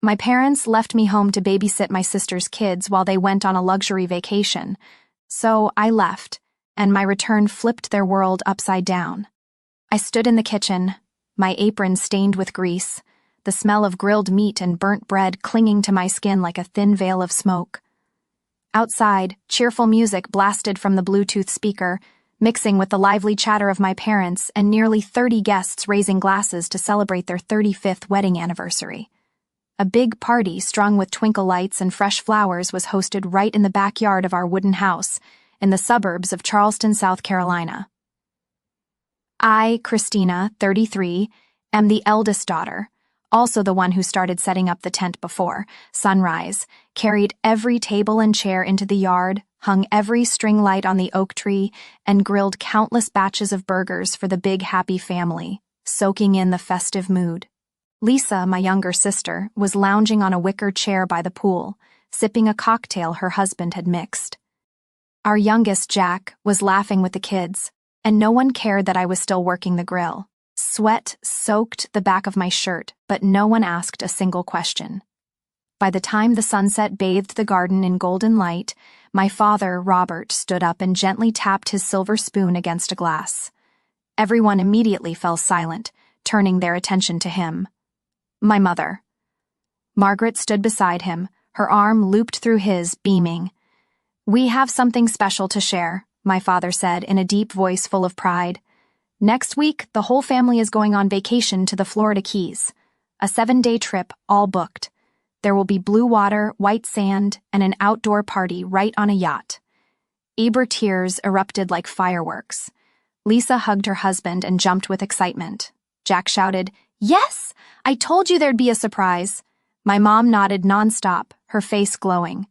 My parents left me home to babysit my sister's kids while they went on a luxury vacation, so I left, and my return flipped their world upside down. I stood in the kitchen, my apron stained with grease, the smell of grilled meat and burnt bread clinging to my skin like a thin veil of smoke. Outside, cheerful music blasted from the Bluetooth speaker, mixing with the lively chatter of my parents and nearly 30 guests raising glasses to celebrate their 35th wedding anniversary. A big party strung with twinkle lights and fresh flowers was hosted right in the backyard of our wooden house in the suburbs of Charleston, South Carolina. I, Christina, 33, am the eldest daughter, also the one who started setting up the tent before sunrise, carried every table and chair into the yard, hung every string light on the oak tree, and grilled countless batches of burgers for the big happy family, soaking in the festive mood. Lisa, my younger sister, was lounging on a wicker chair by the pool, sipping a cocktail her husband had mixed. Our youngest, Jack, was laughing with the kids, and no one cared that I was still working the grill. Sweat soaked the back of my shirt, but no one asked a single question. By the time the sunset bathed the garden in golden light, my father, Robert, stood up and gently tapped his silver spoon against a glass. Everyone immediately fell silent, turning their attention to him. My mother. Margaret stood beside him, her arm looped through his, beaming. "We have something special to share," my father said in a deep voice full of pride. "Next week, the whole family is going on vacation to the Florida Keys. A 7-day trip, all booked. There will be blue water, white sand, and an outdoor party right on a yacht." Eager tears erupted like fireworks. Lisa hugged her husband and jumped with excitement. Jack shouted, "Yes! I told you there'd be a surprise." My mom nodded nonstop, her face glowing.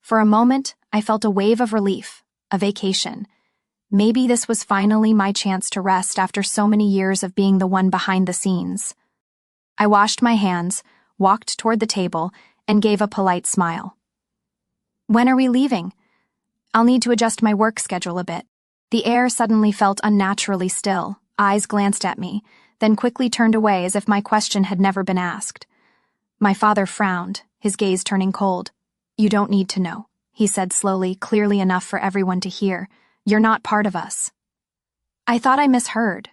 For a moment, I felt a wave of relief, a vacation. Maybe this was finally my chance to rest after so many years of being the one behind the scenes. I washed my hands, walked toward the table, and gave a polite smile. "When are we leaving?" "I'll need to adjust my work schedule a bit." The air suddenly felt unnaturally still. Eyes glanced at me, then quickly turned away as if my question had never been asked. My father frowned, his gaze turning cold. "You don't need to know," he said slowly, clearly enough for everyone to hear. "You're not part of us." I thought I misheard.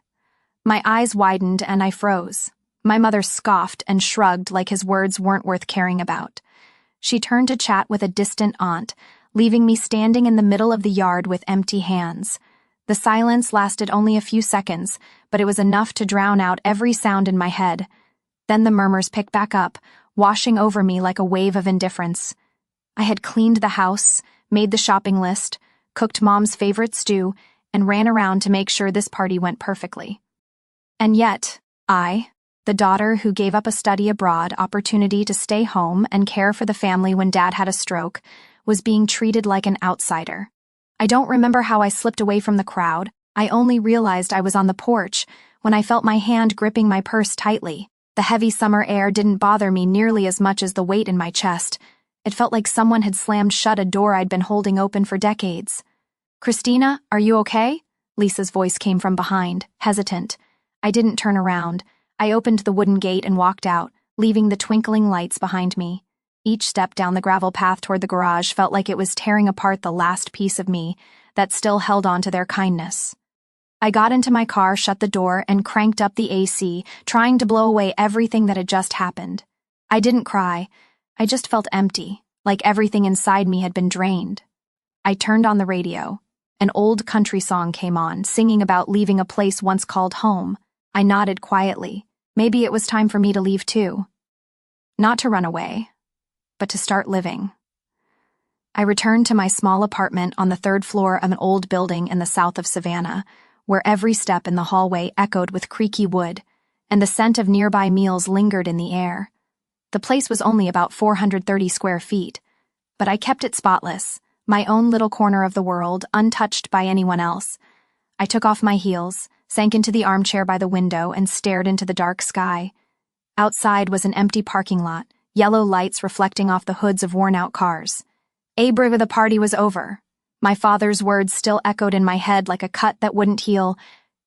My eyes widened and I froze. My mother scoffed and shrugged like his words weren't worth caring about. She turned to chat with a distant aunt, leaving me standing in the middle of the yard with empty hands. The silence lasted only a few seconds, but it was enough to drown out every sound in my head. Then the murmurs picked back up, washing over me like a wave of indifference. I had cleaned the house, made the shopping list, cooked Mom's favorite stew, and ran around to make sure this party went perfectly. And yet, I, the daughter who gave up a study abroad opportunity to stay home and care for the family when Dad had a stroke, was being treated like an outsider. I don't remember how I slipped away from the crowd. I only realized I was on the porch when I felt my hand gripping my purse tightly. The heavy summer air didn't bother me nearly as much as the weight in my chest. It felt like someone had slammed shut a door I'd been holding open for decades. "Christina, are you okay?" Lisa's voice came from behind, hesitant. I didn't turn around. I opened the wooden gate and walked out, leaving the twinkling lights behind me. Each step down the gravel path toward the garage felt like it was tearing apart the last piece of me that still held on to their kindness. I got into my car, shut the door, and cranked up the AC, trying to blow away everything that had just happened. I didn't cry. I just felt empty, like everything inside me had been drained. I turned on the radio. An old country song came on, singing about leaving a place once called home. I nodded quietly. Maybe it was time for me to leave too. Not to run away, but to start living. I returned to my small apartment on the 3rd floor of an old building in the south of Savannah, where every step in the hallway echoed with creaky wood, and the scent of nearby meals lingered in the air. The place was only about 430 square feet, but I kept it spotless, my own little corner of the world, untouched by anyone else. I took off my heels, sank into the armchair by the window, and stared into the dark sky. Outside was an empty parking lot, yellow lights reflecting off the hoods of worn-out cars. The party was over. My father's words still echoed in my head like a cut that wouldn't heal.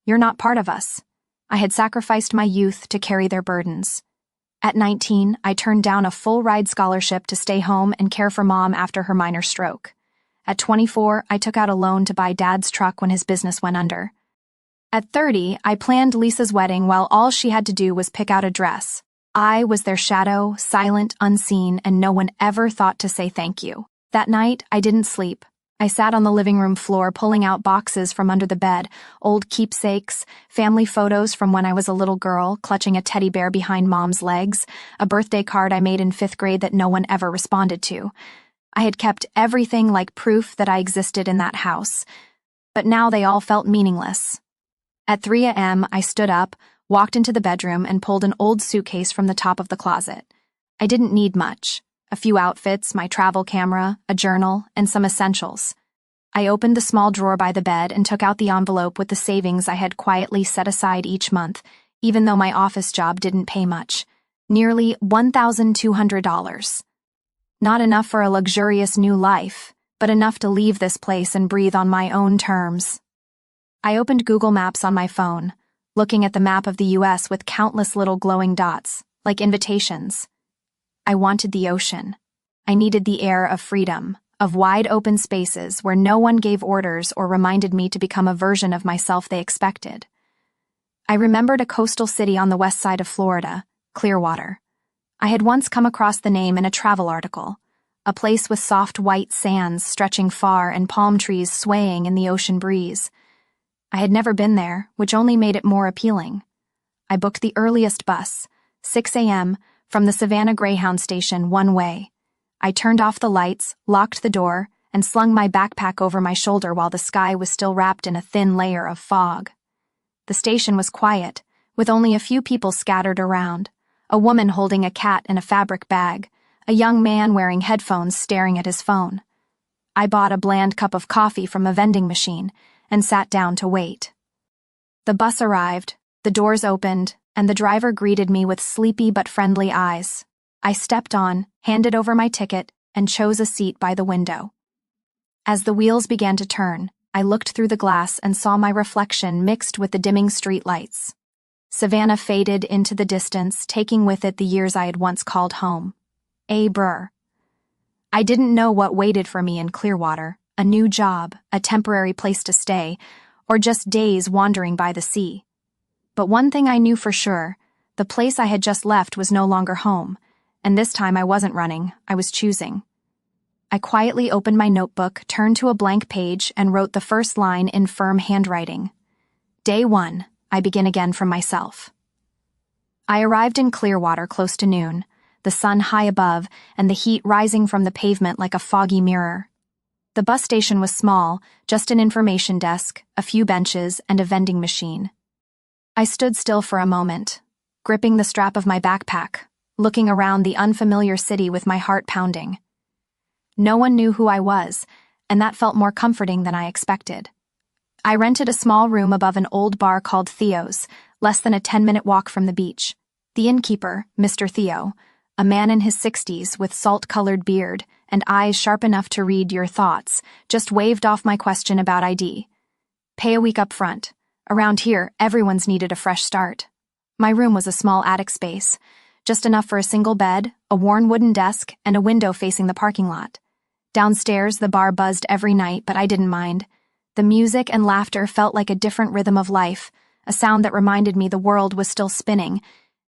"You're not part of us." I had sacrificed my youth to carry their burdens. At 19, I turned down a full-ride scholarship to stay home and care for Mom after her minor stroke. At 24, I took out a loan to buy Dad's truck when his business went under. At 30, I planned Lisa's wedding while all she had to do was pick out a dress. I was their shadow, silent, unseen, and no one ever thought to say thank you. That night, I didn't sleep. I sat on the living room floor pulling out boxes from under the bed, old keepsakes, family photos from when I was a little girl, clutching a teddy bear behind Mom's legs, a birthday card I made in 5th grade that no one ever responded to. I had kept everything like proof that I existed in that house, but now they all felt meaningless. At 3 a.m., I stood up, walked into the bedroom, and pulled an old suitcase from the top of the closet. I didn't need much. A few outfits, my travel camera, a journal, and some essentials. I opened the small drawer by the bed and took out the envelope with the savings I had quietly set aside each month, even though my office job didn't pay much. Nearly $1,200. Not enough for a luxurious new life, but enough to leave this place and breathe on my own terms. I opened Google Maps on my phone, looking at the map of the U.S. with countless little glowing dots, like invitations. I wanted the ocean. I needed the air of freedom, of wide open spaces where no one gave orders or reminded me to become a version of myself they expected. I remembered a coastal city on the west side of Florida, Clearwater. I had once come across the name in a travel article, a place with soft white sands stretching far and palm trees swaying in the ocean breeze. I had never been there, which only made it more appealing. I booked the earliest bus, 6 a.m., from the Savannah Greyhound station one way. I turned off the lights, locked the door, and slung my backpack over my shoulder while the sky was still wrapped in a thin layer of fog. The station was quiet, with only a few people scattered around, a woman holding a cat in a fabric bag, a young man wearing headphones staring at his phone. I bought a bland cup of coffee from a vending machine and sat down to wait. The bus arrived, the doors opened, and the driver greeted me with sleepy but friendly eyes. I stepped on, handed over my ticket, and chose a seat by the window. As the wheels began to turn, I looked through the glass and saw my reflection mixed with the dimming street lights. Savannah faded into the distance, taking with it the years I had once called home. Brr. I didn't know what waited for me in Clearwater, a new job, a temporary place to stay, or just days wandering by the sea. But one thing I knew for sure, the place I had just left was no longer home, and this time I wasn't running, I was choosing. I quietly opened my notebook, turned to a blank page, and wrote the first line in firm handwriting. Day 1, I begin again from myself. I arrived in Clearwater close to noon, the sun high above and the heat rising from the pavement like a foggy mirror. The bus station was small, just an information desk, a few benches, and a vending machine. I stood still for a moment, gripping the strap of my backpack, looking around the unfamiliar city with my heart pounding. No one knew who I was, and that felt more comforting than I expected. I rented a small room above an old bar called Theo's, less than a 10-minute walk from the beach. The innkeeper, Mr. Theo, a man in his 60s with salt-colored beard and eyes sharp enough to read your thoughts, just waved off my question about ID. Pay a week up front. Around here, everyone's needed a fresh start. My room was a small attic space, just enough for a single bed, a worn wooden desk, and a window facing the parking lot. Downstairs, the bar buzzed every night, but I didn't mind. The music and laughter felt like a different rhythm of life, a sound that reminded me the world was still spinning,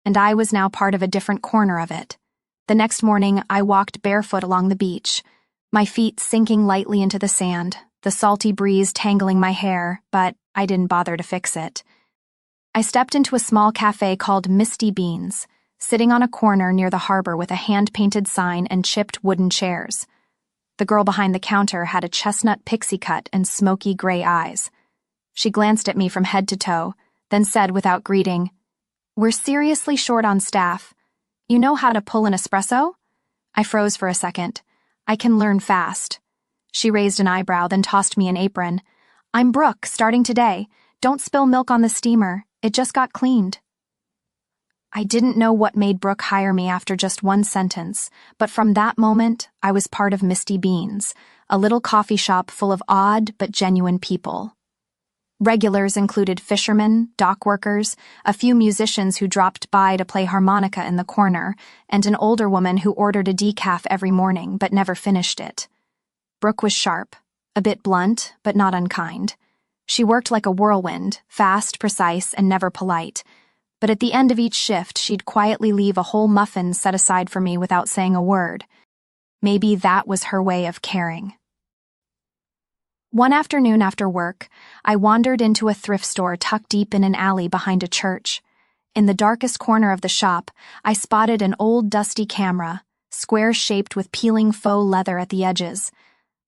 and I was now part of a different corner of it. The next morning, I walked barefoot along the beach, my feet sinking lightly into the sand, the salty breeze tangling my hair, but I didn't bother to fix it. I stepped into a small cafe called Misty Beans, sitting on a corner near the harbor with a hand-painted sign and chipped wooden chairs. The girl behind the counter had a chestnut pixie cut and smoky gray eyes. She glanced at me from head to toe, then said without greeting, "We're seriously short on staff. You know how to pull an espresso?" I froze for a second. I can learn fast. She raised an eyebrow, then tossed me an apron. "I'm Brooke, starting today. Don't spill milk on the steamer. It just got cleaned." I didn't know what made Brooke hire me after just one sentence, but from that moment, I was part of Misty Beans, a little coffee shop full of odd but genuine people. Regulars included fishermen, dock workers, a few musicians who dropped by to play harmonica in the corner, and an older woman who ordered a decaf every morning but never finished it. Brooke was sharp, a bit blunt, but not unkind. She worked like a whirlwind, fast, precise, and never polite. But at the end of each shift, she'd quietly leave a whole muffin set aside for me without saying a word. Maybe that was her way of caring. One afternoon after work, I wandered into a thrift store tucked deep in an alley behind a church. In the darkest corner of the shop, I spotted an old dusty camera, square-shaped with peeling faux leather at the edges.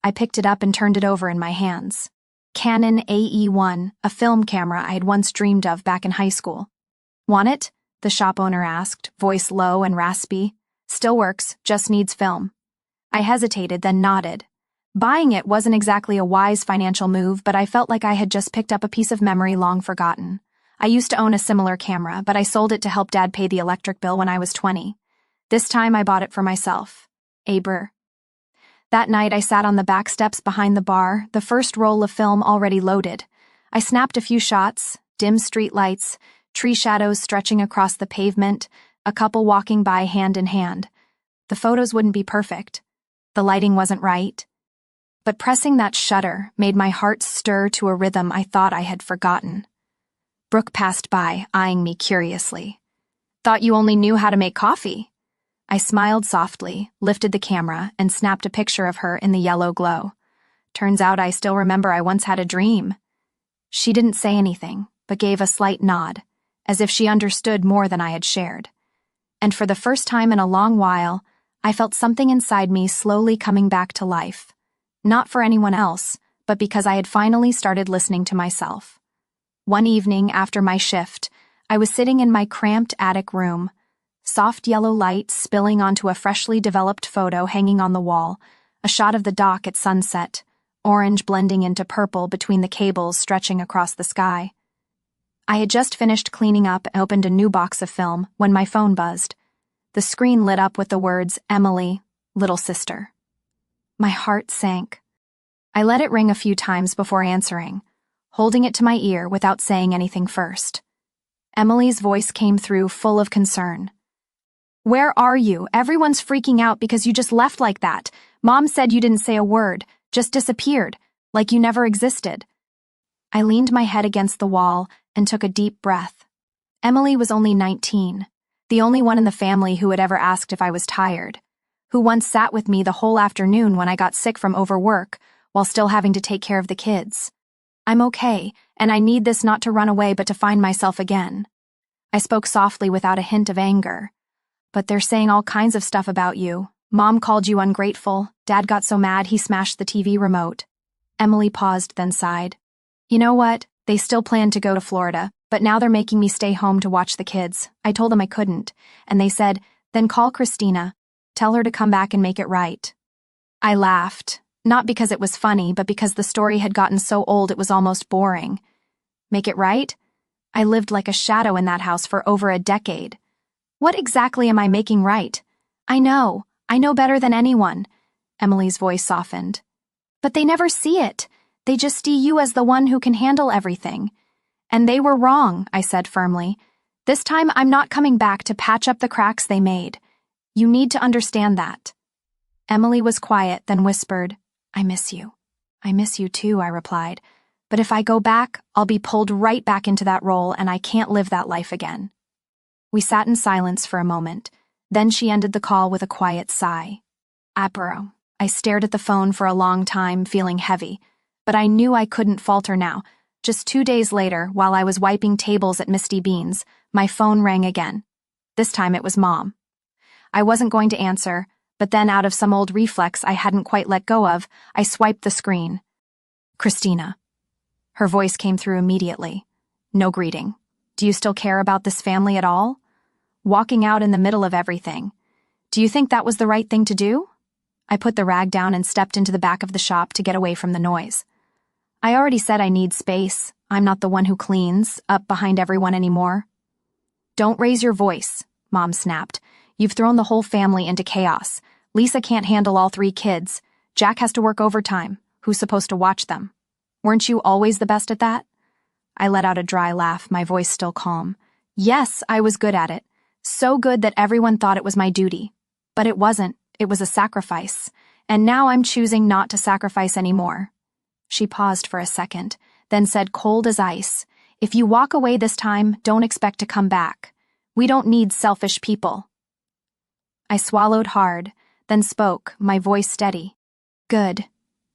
I picked it up and turned it over in my hands. Canon AE1, a film camera I had once dreamed of back in high school. "Want it?" the shop owner asked, voice low and raspy. "Still works, just needs film." I hesitated, then nodded. Buying it wasn't exactly a wise financial move, but I felt like I had just picked up a piece of memory long forgotten. I used to own a similar camera, but I sold it to help Dad pay the electric bill when I was 20. This time I bought it for myself. Aber. That night I sat on the back steps behind the bar, the first roll of film already loaded. I snapped a few shots, dim street lights, tree shadows stretching across the pavement, a couple walking by hand in hand. The photos wouldn't be perfect. The lighting wasn't right. But pressing that shutter made my heart stir to a rhythm I thought I had forgotten. Brooke passed by, eyeing me curiously. "Thought you only knew how to make coffee." I smiled softly, lifted the camera, and snapped a picture of her in the yellow glow. Turns out I still remember I once had a dream. She didn't say anything, but gave a slight nod, as if she understood more than I had shared. And for the first time in a long while, I felt something inside me slowly coming back to life. Not for anyone else, but because I had finally started listening to myself. One evening after my shift, I was sitting in my cramped attic room, soft yellow light spilling onto a freshly developed photo hanging on the wall, a shot of the dock at sunset, orange blending into purple between the cables stretching across the sky. I had just finished cleaning up and opened a new box of film when my phone buzzed. The screen lit up with the words, "Emily, little sister." My heart sank. I let it ring a few times before answering, holding it to my ear without saying anything first. Emily's voice came through full of concern. "Where are you? Everyone's freaking out because you just left like that. Mom said you didn't say a word, just disappeared, like you never existed." I leaned my head against the wall and took a deep breath. Emily was only 19, the only one in the family who had ever asked if I was tired, who once sat with me the whole afternoon when I got sick from overwork while still having to take care of the kids. "I'm okay, and I need this not to run away but to find myself again." I spoke softly without a hint of anger. "But they're saying all kinds of stuff about you. Mom called you ungrateful. Dad got so mad he smashed the TV remote." Emily paused, then sighed. "You know what? They still planned to go to Florida, but now they're making me stay home to watch the kids. I told them I couldn't, and they said, 'Then call Christina. Tell her to come back and make it right.'" I laughed, not because it was funny, but because the story had gotten so old it was almost boring. Make it right? I lived like a shadow in that house for over a decade. What exactly am I making right? I know better than anyone." Emily's voice softened. "But they never see it. They just see you as the one who can handle everything." "And they were wrong," I said firmly. "This time I'm not coming back to patch up the cracks they made. You need to understand that." Emily was quiet, then whispered, "I miss you." "I miss you too," I replied. "But if I go back, I'll be pulled right back into that role, and I can't live that life again." We sat in silence for a moment. Then she ended the call with a quiet sigh. "Apero." I stared at the phone for a long time, feeling heavy. But I knew I couldn't falter now. Just 2 days later, while I was wiping tables at Misty Beans, my phone rang again. This time it was Mom. I wasn't going to answer, but then out of some old reflex I hadn't quite let go of, I swiped the screen. "Christina." Her voice came through immediately. No greeting. "Do you still care about this family at all? Walking out in the middle of everything. Do you think that was the right thing to do?" I put the rag down and stepped into the back of the shop to get away from the noise. "I already said I need space. I'm not the one who cleans up behind everyone anymore." "Don't raise your voice," Mom snapped. "You've thrown the whole family into chaos. Lisa can't handle all 3 kids. Jack has to work overtime. Who's supposed to watch them? Weren't you always the best at that?" I let out a dry laugh, my voice still calm. Yes, I was good at it. So good that everyone thought it was my duty. But it wasn't. It was a sacrifice. And now I'm choosing not to sacrifice anymore. She paused for a second, then said cold as ice, "If you walk away this time, don't expect to come back. We don't need selfish people." I swallowed hard, then spoke, my voice steady. "Good.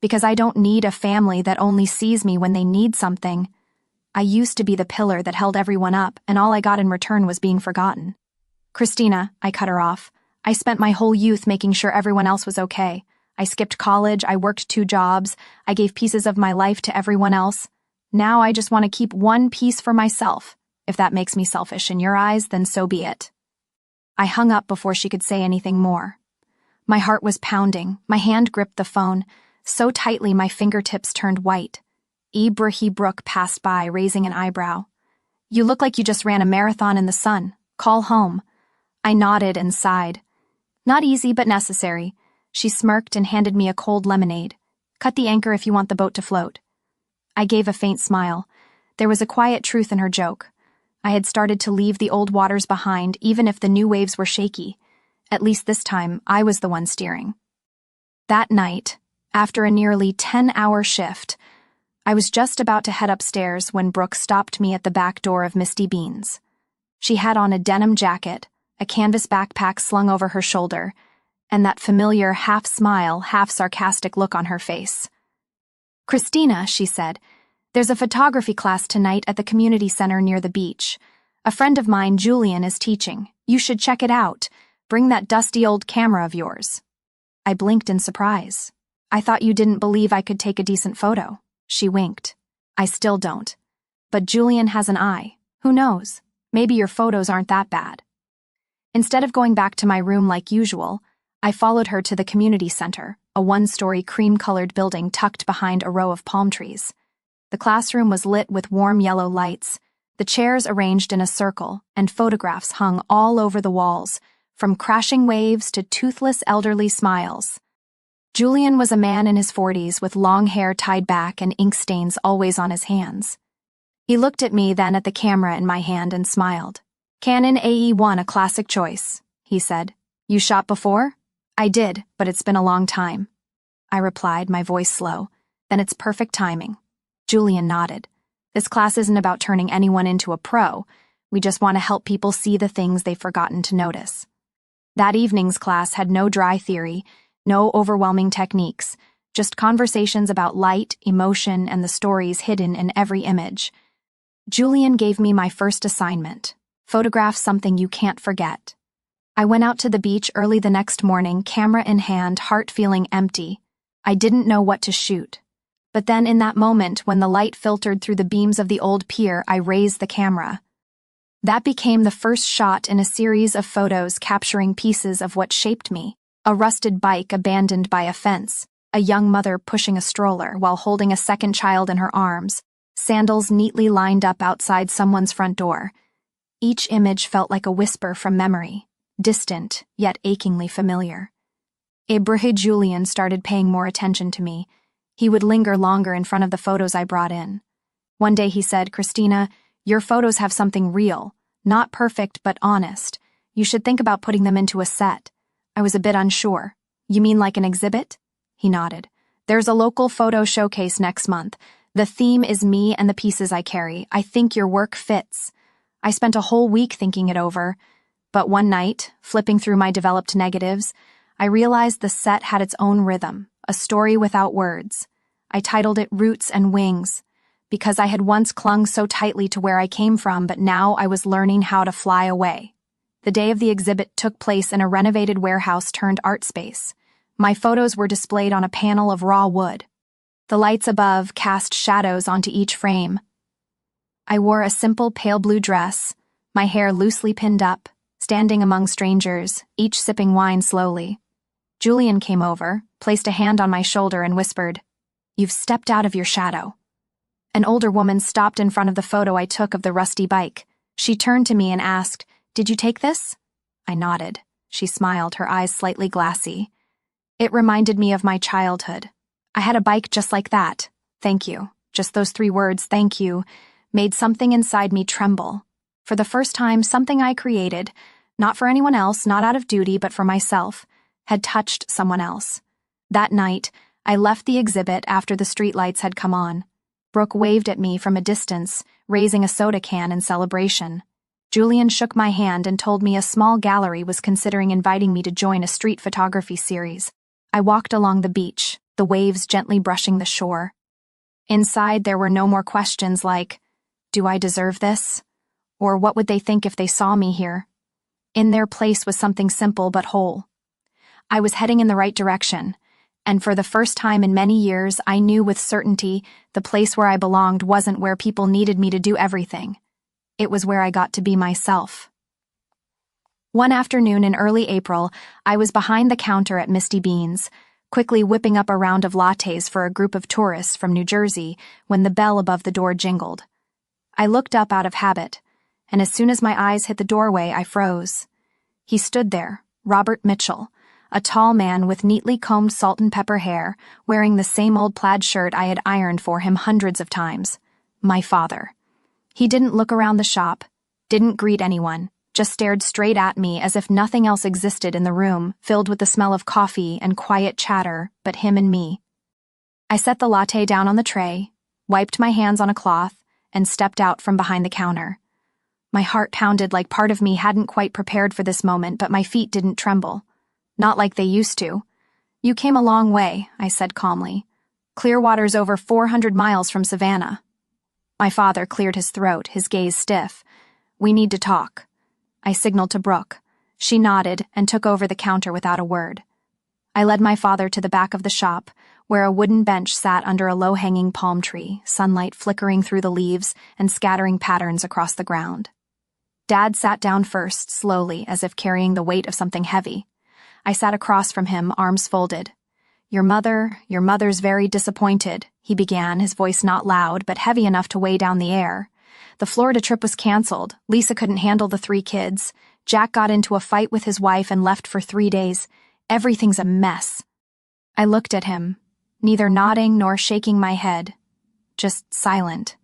Because I don't need a family that only sees me when they need something. I used to be the pillar that held everyone up, and all I got in return was being forgotten." "Christina," I cut her off, "I spent my whole youth making sure everyone else was okay. I skipped college, I worked 2 jobs, I gave pieces of my life to everyone else. Now I just want to keep one piece for myself. If that makes me selfish in your eyes, then so be it." I hung up before she could say anything more. My heart was pounding, my hand gripped the phone, so tightly my fingertips turned white. Ibrahim Brook passed by, raising an eyebrow. "You look like you just ran a marathon in the sun. Call home." I nodded and sighed. "Not easy, but necessary." She smirked and handed me a cold lemonade. "Cut the anchor if you want the boat to float." I gave a faint smile. There was a quiet truth in her joke. I had started to leave the old waters behind, even if the new waves were shaky. At least this time, I was the one steering. That night, after a nearly 10-hour shift, I was just about to head upstairs when Brooke stopped me at the back door of Misty Beans. She had on a denim jacket, a canvas backpack slung over her shoulder, and that familiar half-smile, half-sarcastic look on her face. "Christina," she said, "there's a photography class tonight at the community center near the beach. A friend of mine, Julian, is teaching. You should check it out. Bring that dusty old camera of yours." I blinked in surprise. "I thought you didn't believe I could take a decent photo." She winked. "I still don't. But Julian has an eye. Who knows? Maybe your photos aren't that bad." Instead of going back to my room like usual, I followed her to the community center, a 1-story cream-colored building tucked behind a row of palm trees. The classroom was lit with warm yellow lights, the chairs arranged in a circle, and photographs hung all over the walls, from crashing waves to toothless elderly smiles. Julian was a man in his 40s with long hair tied back and ink stains always on his hands. He looked at me, then at the camera in my hand, and smiled. "Canon AE1, a classic choice," he said. "You shot before?" "I did, but it's been a long time." I replied, my voice slow. "Then it's perfect timing." Julian nodded. "This class isn't about turning anyone into a pro. We just want to help people see the things they've forgotten to notice." That evening's class had no dry theory, no overwhelming techniques, just conversations about light, emotion, and the stories hidden in every image. Julian gave me my first assignment: photograph something you can't forget. I went out to the beach early the next morning, camera in hand, heart feeling empty. I didn't know what to shoot. But then in that moment, when the light filtered through the beams of the old pier, I raised the camera. That became the first shot in a series of photos capturing pieces of what shaped me: a rusted bike abandoned by a fence, a young mother pushing a stroller while holding a second child in her arms, sandals neatly lined up outside someone's front door. Each image felt like a whisper from memory, distant yet achingly familiar. Ibrahim Julian started paying more attention to me. He would linger longer in front of the photos I brought in. One day he said, "Christina, your photos have something real, not perfect but honest. You should think about putting them into a set." I was a bit unsure. "You mean like an exhibit?" He nodded. "There's a local photo showcase next month. The theme is me and the pieces I carry. I think your work fits." I spent a whole week thinking it over, but one night, flipping through my developed negatives, I realized the set had its own rhythm, a story without words. I titled it Roots and Wings, because I had once clung so tightly to where I came from, but now I was learning how to fly away. The day of the exhibit took place in a renovated warehouse turned art space. My photos were displayed on a panel of raw wood. The lights above cast shadows onto each frame. I wore a simple pale blue dress, my hair loosely pinned up, standing among strangers, each sipping wine slowly. Julian came over, placed a hand on my shoulder, and whispered, "You've stepped out of your shadow." An older woman stopped in front of the photo I took of the rusty bike. She turned to me and asked, "Did you take this?" I nodded. She smiled, her eyes slightly glassy. "It reminded me of my childhood. I had a bike just like that. Thank you." Just those 3 words, "thank you," made something inside me tremble. For the first time, something I created, not for anyone else, not out of duty, but for myself, had touched someone else. That night, I left the exhibit after the streetlights had come on. Brooke waved at me from a distance, raising a soda can in celebration. Julian shook my hand and told me a small gallery was considering inviting me to join a street photography series. I walked along the beach, the waves gently brushing the shore. Inside, there were no more questions like, "Do I deserve this?" Or "What would they think if they saw me here?" In their place was something simple but whole. I was heading in the right direction, and for the first time in many years, I knew with certainty the place where I belonged wasn't where people needed me to do everything. It was where I got to be myself. One afternoon in early April, I was behind the counter at Misty Beans, quickly whipping up a round of lattes for a group of tourists from New Jersey when the bell above the door jingled. I looked up out of habit, and as soon as my eyes hit the doorway, I froze. He stood there, Robert Mitchell, a tall man with neatly combed salt and pepper hair, wearing the same old plaid shirt I had ironed for him hundreds of times. My father. He didn't look around the shop, didn't greet anyone, just stared straight at me as if nothing else existed in the room, filled with the smell of coffee and quiet chatter, but him and me. I set the latte down on the tray, wiped my hands on a cloth, and stepped out from behind the counter. My heart pounded like part of me hadn't quite prepared for this moment, but my feet didn't tremble. Not like they used to. "You came a long way," I said calmly. "Clearwater's over 400 miles from Savannah." My father cleared his throat, his gaze stiff. "We need to talk." I signaled to Brooke. She nodded and took over the counter without a word. I led my father to the back of the shop, where a wooden bench sat under a low-hanging palm tree, sunlight flickering through the leaves and scattering patterns across the ground. Dad sat down first, slowly, as if carrying the weight of something heavy. I sat across from him, arms folded. Your mother's very disappointed," he began, his voice not loud, but heavy enough to weigh down the air. "The Florida trip was canceled. Lisa couldn't handle the 3 kids. Jack got into a fight with his wife and left for 3 days. Everything's a mess." I looked at him, neither nodding nor shaking my head, just silent.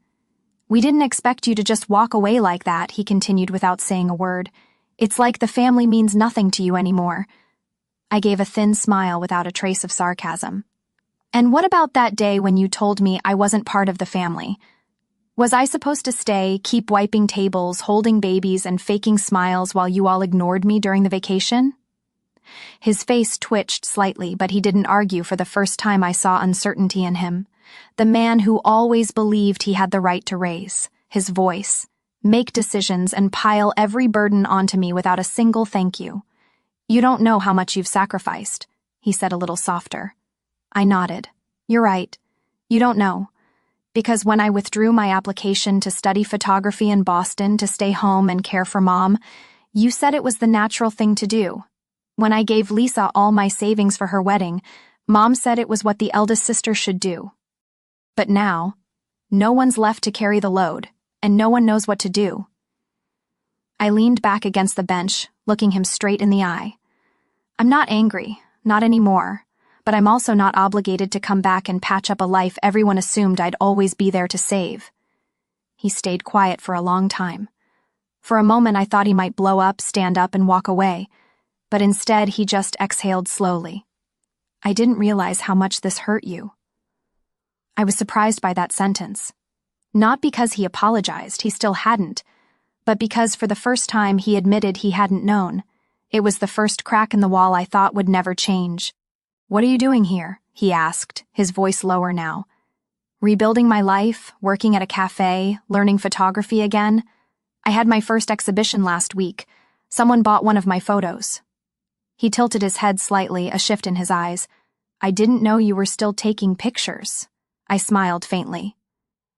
"We didn't expect you to just walk away like that," he continued without saying a word. "It's like the family means nothing to you anymore." I gave a thin smile without a trace of sarcasm. "And what about that day when you told me I wasn't part of the family? Was I supposed to stay, keep wiping tables, holding babies, and faking smiles while you all ignored me during the vacation?" His face twitched slightly, but he didn't argue. For the first time I saw uncertainty in him. The man who always believed he had the right to raise, his voice, make decisions, and pile every burden onto me without a single thank you. "You don't know how much you've sacrificed," he said a little softer. I nodded. "You're right. You don't know. Because when I withdrew my application to study photography in Boston to stay home and care for Mom, you said it was the natural thing to do. When I gave Lisa all my savings for her wedding, Mom said it was what the eldest sister should do. But now, no one's left to carry the load, and no one knows what to do." I leaned back against the bench, looking him straight in the eye. "I'm not angry, not anymore, but I'm also not obligated to come back and patch up a life everyone assumed I'd always be there to save." He stayed quiet for a long time. For a moment I thought he might blow up, stand up, and walk away, but instead he just exhaled slowly. "I didn't realize how much this hurt you." I was surprised by that sentence. Not because he apologized, he still hadn't, but because for the first time he admitted he hadn't known. It was the first crack in the wall I thought would never change. "What are you doing here?" he asked, his voice lower now. "Rebuilding my life, working at a cafe, learning photography again. I had my first exhibition last week. Someone bought one of my photos." He tilted his head slightly, a shift in his eyes. "I didn't know you were still taking pictures." I smiled faintly.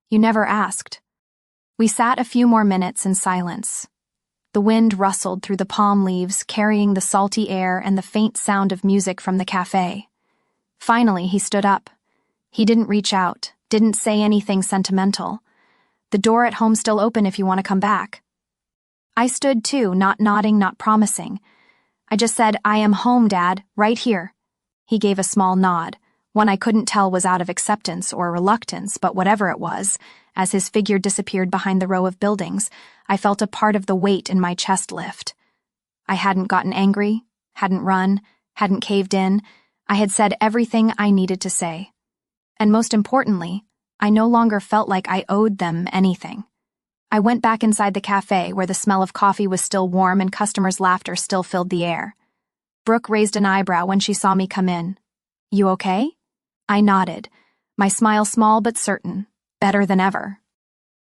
"You never asked." We sat a few more minutes in silence. The wind rustled through the palm leaves, carrying the salty air and the faint sound of music from the cafe. Finally, he stood up. He didn't reach out, didn't say anything sentimental. "The door at home's still open if you want to come back." I stood too, not nodding, not promising. I just said, "I am home, Dad, right here." He gave a small nod. One I couldn't tell was out of acceptance or reluctance, but whatever it was, as his figure disappeared behind the row of buildings, I felt a part of the weight in my chest lift. I hadn't gotten angry, hadn't run, hadn't caved in. I had said everything I needed to say. And most importantly, I no longer felt like I owed them anything. I went back inside the cafe where the smell of coffee was still warm and customers' laughter still filled the air. Brooke raised an eyebrow when she saw me come in. "You okay?" I nodded, my smile small but certain, better than ever.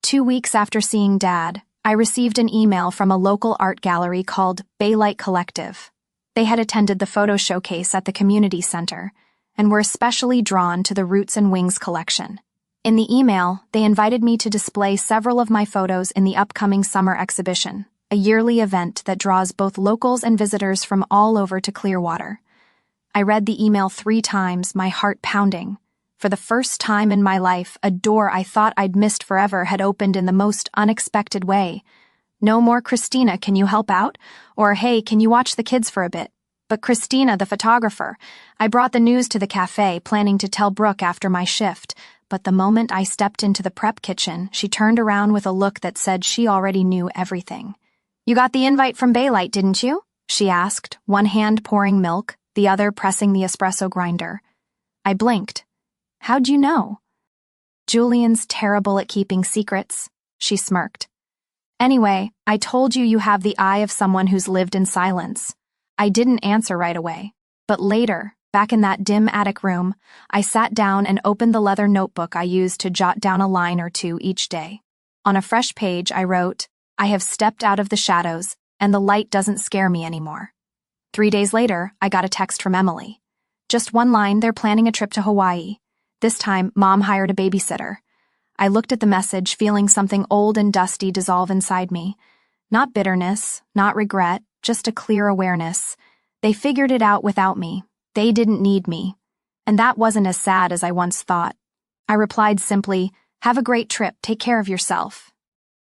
2 weeks after seeing Dad, I received an email from a local art gallery called Babysit Collective. They had attended the photo showcase at the community center and were especially drawn to the Roots and Wings collection. In the email, they invited me to display several of my photos in the upcoming summer exhibition, a yearly event that draws both locals and visitors from all over to Clearwater. I read the email 3 times, my heart pounding. For the first time in my life, a door I thought I'd missed forever had opened in the most unexpected way. No more "Christina, can you help out?" or "Hey, can you watch the kids for a bit?" But Christina, the photographer. I brought the news to the cafe, planning to tell Brooke after my shift, but the moment I stepped into the prep kitchen, she turned around with a look that said she already knew everything. "You got the invite from Babysit, didn't you?" she asked, one hand pouring milk, the other pressing the espresso grinder. I blinked. "How'd you know?" "Julian's terrible at keeping secrets," she smirked. "Anyway, I told you have the eye of someone who's lived in silence." I didn't answer right away, but later, back in that dim attic room, I sat down and opened the leather notebook I used to jot down a line or two each day. On a fresh page, I wrote, "I have stepped out of the shadows, and the light doesn't scare me anymore." 3 days later, I got a text from Emily. Just one line, they're planning a trip to Hawaii. This time, Mom hired a babysitter. I looked at the message, feeling something old and dusty dissolve inside me. Not bitterness, not regret, just a clear awareness. They figured it out without me. They didn't need me. And that wasn't as sad as I once thought. I replied simply, "Have a great trip, take care of yourself."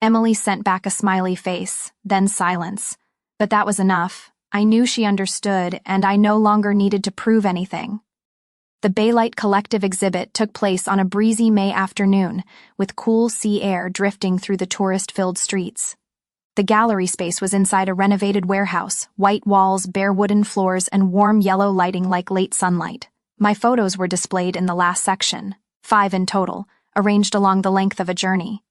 Emily sent back a smiley face, then silence. But that was enough. I knew she understood, and I no longer needed to prove anything. The Babysit Collective exhibit took place on a breezy May afternoon, with cool sea air drifting through the tourist-filled streets. The gallery space was inside a renovated warehouse, white walls, bare wooden floors, and warm yellow lighting like late sunlight. My photos were displayed in the last section, 5 in total, arranged along the length of a journey.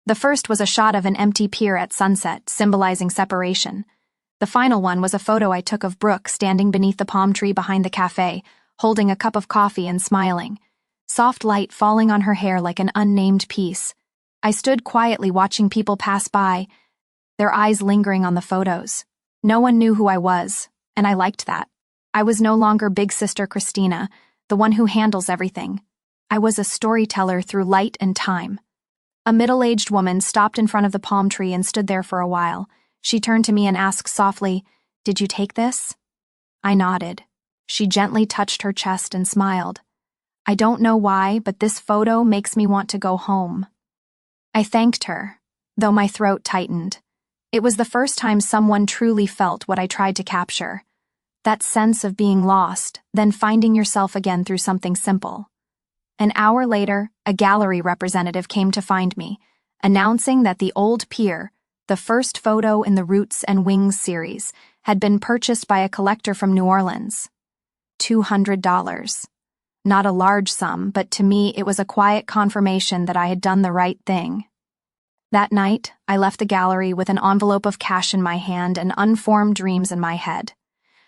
The first was a shot of an empty pier at sunset, symbolizing separation. The final one was a photo I took of Brooke standing beneath the palm tree behind the cafe, holding a cup of coffee and smiling. Soft light falling on her hair like an unnamed piece. I stood quietly watching people pass by, their eyes lingering on the photos. No one knew who I was, and I liked that. I was no longer Big Sister Christina, the one who handles everything. I was a storyteller through light and time. A middle-aged woman stopped in front of the palm tree and stood there for a while. She turned to me and asked softly, "Did you take this?" I nodded. She gently touched her chest and smiled. "I don't know why, but this photo makes me want to go home." I thanked her, though my throat tightened. It was the first time someone truly felt what I tried to capture. That sense of being lost, then finding yourself again through something simple. An hour later, a gallery representative came to find me, announcing that the old pier, the first photo in the Roots and Wings series, had been purchased by a collector from New Orleans. $200. Not a large sum, but to me it was a quiet confirmation that I had done the right thing. That night, I left the gallery with an envelope of cash in my hand and unformed dreams in my head.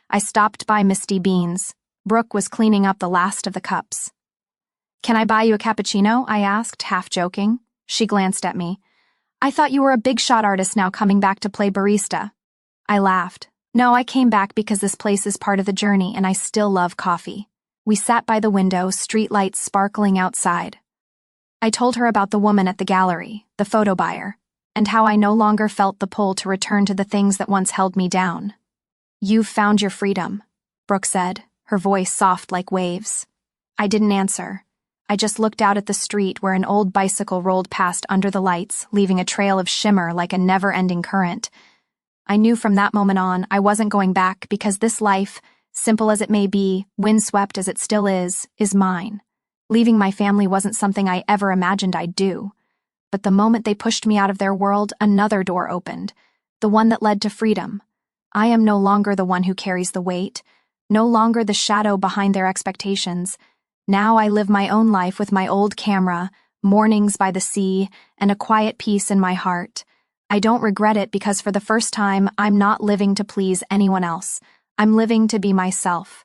I stopped by Misty Beans. Brooke was cleaning up the last of the cups. "Can I buy you a cappuccino?" I asked, half joking. She glanced at me. "I thought you were a big shot artist now coming back to play barista." I laughed. "No, I came back because this place is part of the journey and I still love coffee." We sat by the window, streetlights sparkling outside. I told her about the woman at the gallery, the photo buyer, and how I no longer felt the pull to return to the things that once held me down. "You've found your freedom," Brooke said, her voice soft like waves. I didn't answer. I just looked out at the street where an old bicycle rolled past under the lights, leaving a trail of shimmer like a never-ending current. I knew from that moment on I wasn't going back because this life, simple as it may be, windswept as it still is mine. Leaving my family wasn't something I ever imagined I'd do. But the moment they pushed me out of their world, another door opened, the one that led to freedom. I am no longer the one who carries the weight, no longer the shadow behind their expectations. Now I live my own life with my old camera, mornings by the sea, and a quiet peace in my heart. I don't regret it because for the first time, I'm not living to please anyone else. I'm living to be myself.